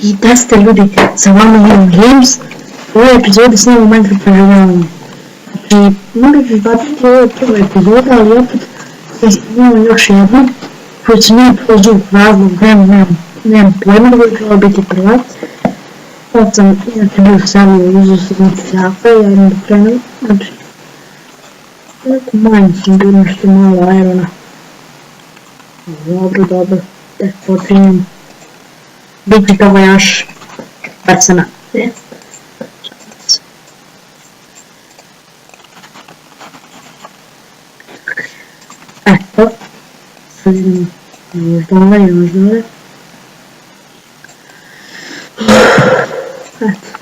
I da ste ljudi, sa vama imam Games. U ovoj epizodi snimamo Minecraft preživljavanje. Znači, mogu prihvatiti ovo prva epizoda, ali opet imamo još jednu, koji se nije pozvuk razlog, nemam pojma da bi trebalo biti prva. Sad sam inače bio stavio izuzetnici zapa, ja idem da krenem, znači, neku manju sam bio nešto malo aerona. Dobro, tek počinjem. Biti toga još par se nadam. Eto, sad idemo još dole. Eto,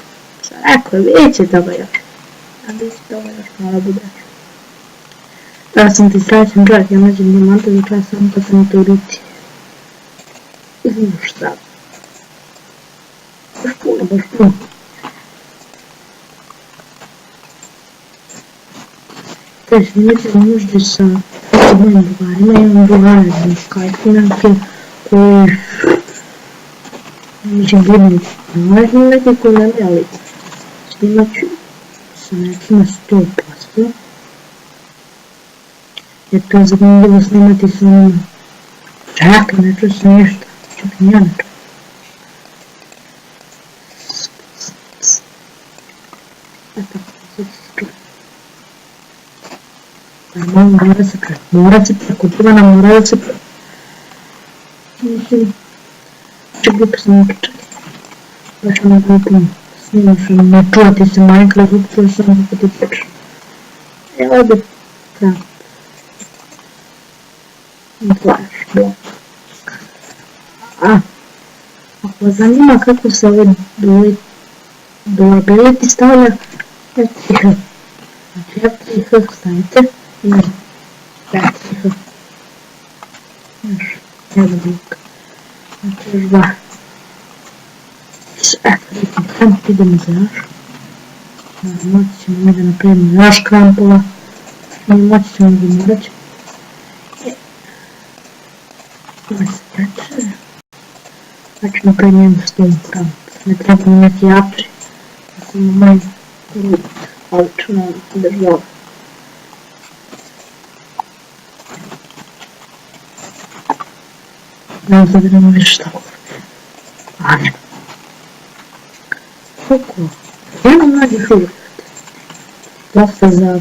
sad rekao, vidjet će toga još. A vidjet će toga još malo bude. Da sam ti srećen čovjek, ja nađem dijamante do časa samo kad sam to uriti. Šta? Baš puno. Te snimite možda sa mojim drugarima, imam drugare za Skype-inake koji mi će buditi neki koji ne bi, ali snimat ću sa nekima 100%. Jer to je zanimljivo snimati sa onima. Čak, ne čuo se ništa, čak ni ja ne čuo. Eto, sad se skreći. Normalno mora se preko Divana, mora da se preko. Mislim, čak glupo sam okičati. Baš ono glupo snimam sam, ne čuvati se Minecraft, upio sam kako ti pričam. Ovdje, tako. Flash. Ako vas zanima kako se ove durability stavlja, FTH. Znači FTH stavite i FTH. Još jedan blok. Znači još dva. Eto, idemo za još. Moći ćemo ovdje napravimo još krampova. Moći ćemo ovdje morat ćemo. Ovo se teče. Znači napravim jednu stoju kramp. Ne trebamo neki jači. Da samo moj rut. Ali ću nam država. Ne zadremo više šta ovo. A ne. Koliko? Imam mladih uvijek. Dosta za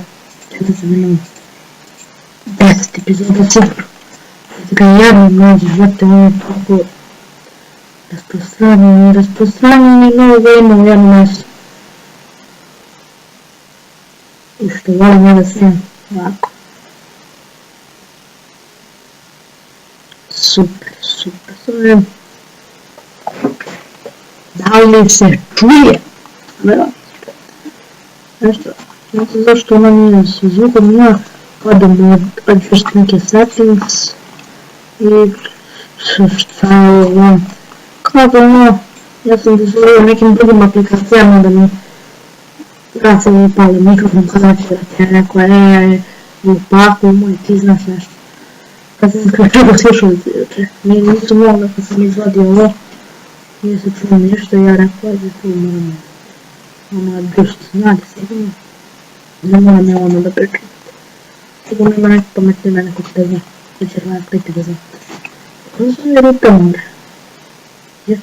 40 minuta. 10 epizoda sigurno. Ga javno mlađe živote, on je tako rasprostranjeni novo vrijeme u jednom mjestu. I što volim ja da snijem ovako. Super. Da li se čuje? Nešto, ne znam zašto ona nije sa zvukom, ima odem odvrst neke settings i šta je ovo. Kako ono, ja sam dozvolio nekim drugim aplikacijama da mi glasali upali mikrofon kada će da ti neko u paku moj, ti znaš nešto. Kad sam skračio slušalice juče, nisu mogla kad sam izvadio ovo, nije se čuo ništa i ja rekao, ajde tu moram odvrst, znate sigurno, ne moram ja ono da pričam. Sigurno ima neko pametnije mene ko da zna, da će rada kliti da zna. Kako sam je rupe onda? Jer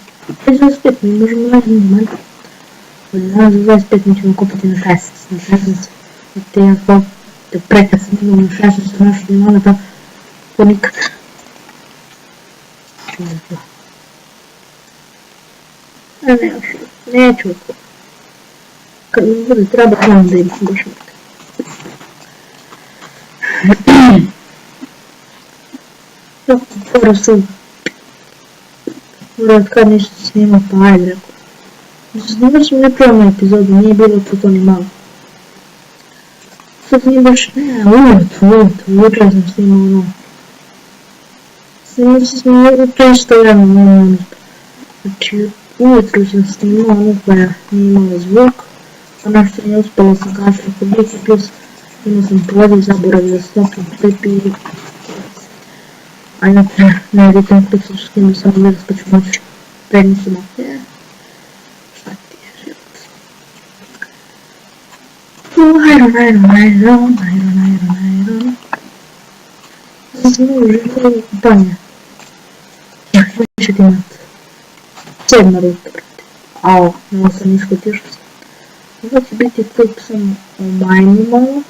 25 mi možemo naći Minecraft. Od danas za 25 mi ćemo kupiti na 16. Na 16 od te jako te prekad sam imao na 16 u našu diamanta po nikad. Neću oko. Kad mi bude treba znam da imam baš nekada. Dobro sam. Moram kad ništa snima, pa ajde rekao. Snimao sam nepravnu epizodu, nije bilo to ni malo. Sad nije baš, ujutro sam snimao ono. Snimao sam ujutro isto jedno, znači ujutro sam snimao ono koja nije imala zvuk, a nešto nije uspjela sam kašati publici, plus imao sam povodi zaboravio da stopim klip i a inače ne editam klip, što snimao sam gledat pa ću moći prednicu maknije. Iron. Zaslužili banja. Što ću ti imati? 7 ruta, brate. Ao, malo sam iskutio što sam. Ovo će biti klip samo o majnu malo.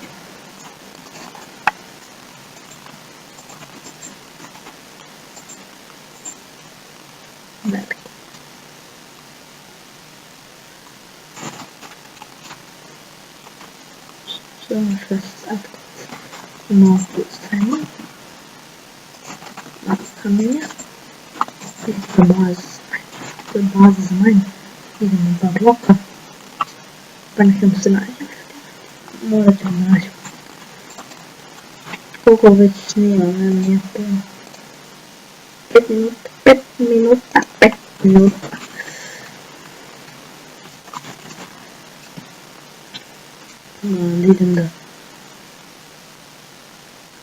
Veliki. Samo 6 sati. Imamo tu stranje. Kamenja. To je baza za manje. Idemo 2 bloka. Pa nećemo se nađemo. Morat ćemo nađemo. Koliko već snimam, nije puno. 5 minuta. Idem da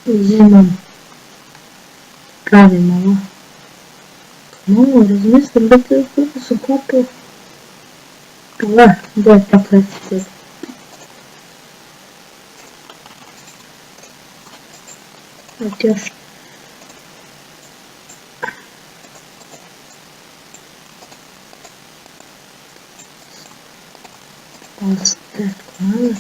uzimam, pravim ovo. Malo razmislim da te kako sam kopao. Da je tako reći. Eto još. Ovo sam tetko malo.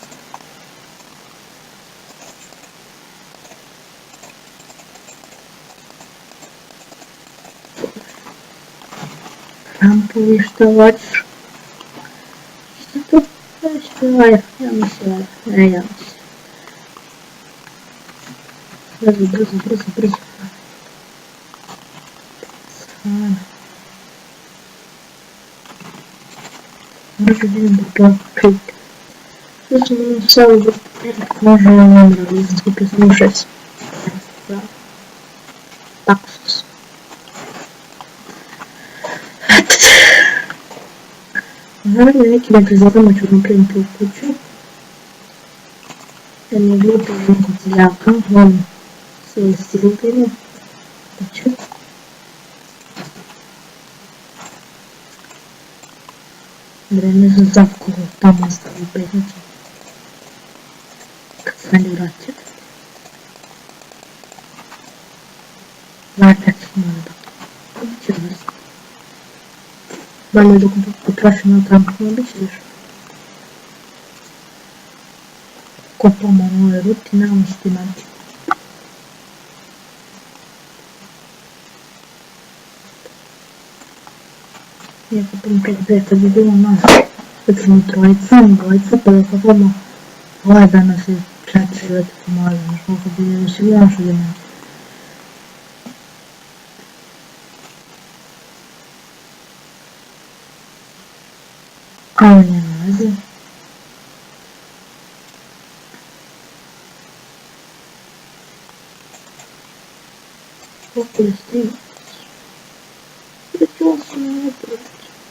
Rampovi što hoćeš. Što to? Što je vajer? Ja mislim vajer. Brzo. Možda idem da popit. Ja sam imao samo da može ovo nemra, nisam skupio samo 6. Tako sam. Naravno nekim epizodama ću napraviti tu kuću. Jer mi je glupo nekog ciljaka, volim svoje stilutine. Kuću. Vreme za zavkulu, tamo ostavi prednicu. Kad se meni vraća. Vraćat ću malo da. Bit će vrsta. Dalje dok potrašimo tamo, bit će još. Kopamo nove ruti, nemamo što ti naći. Ja kopam 5B, kad bi bilo nas, recimo dvojica, pa da kopamo, ovaj danas je 4 već pomaže, znaš koliko bi je još ili naša dimena. Ali nema veze. Koliko je stigao? Već 8 minuta.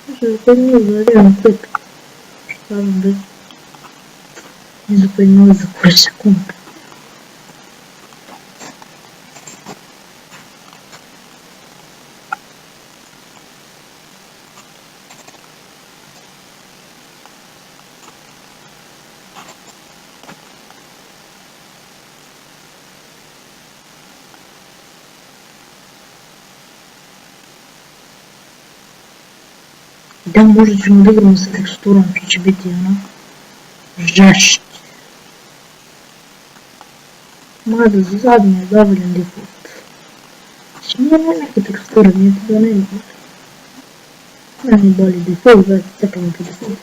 Može koji nije zaredan klip. Šta vam biti? Ne za koji nije za koji sekund. Da, možda ćemo da igramo sa teksturom, što će biti ono žešće. Mada za zadnje je dovoljan default. Znači nije neke teksture, nije to da nema. Meni je bolji default, da cepamo po default.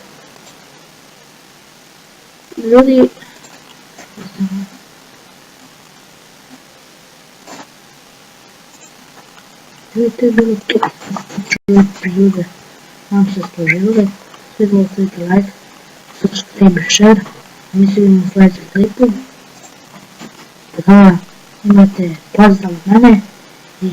Ljudi... To je bilo to. Ljude. Vam se složili, svi ostavite like, subscribe, share, mi se vidimo u sljedećem klipu. Da imate pozdrav od mene i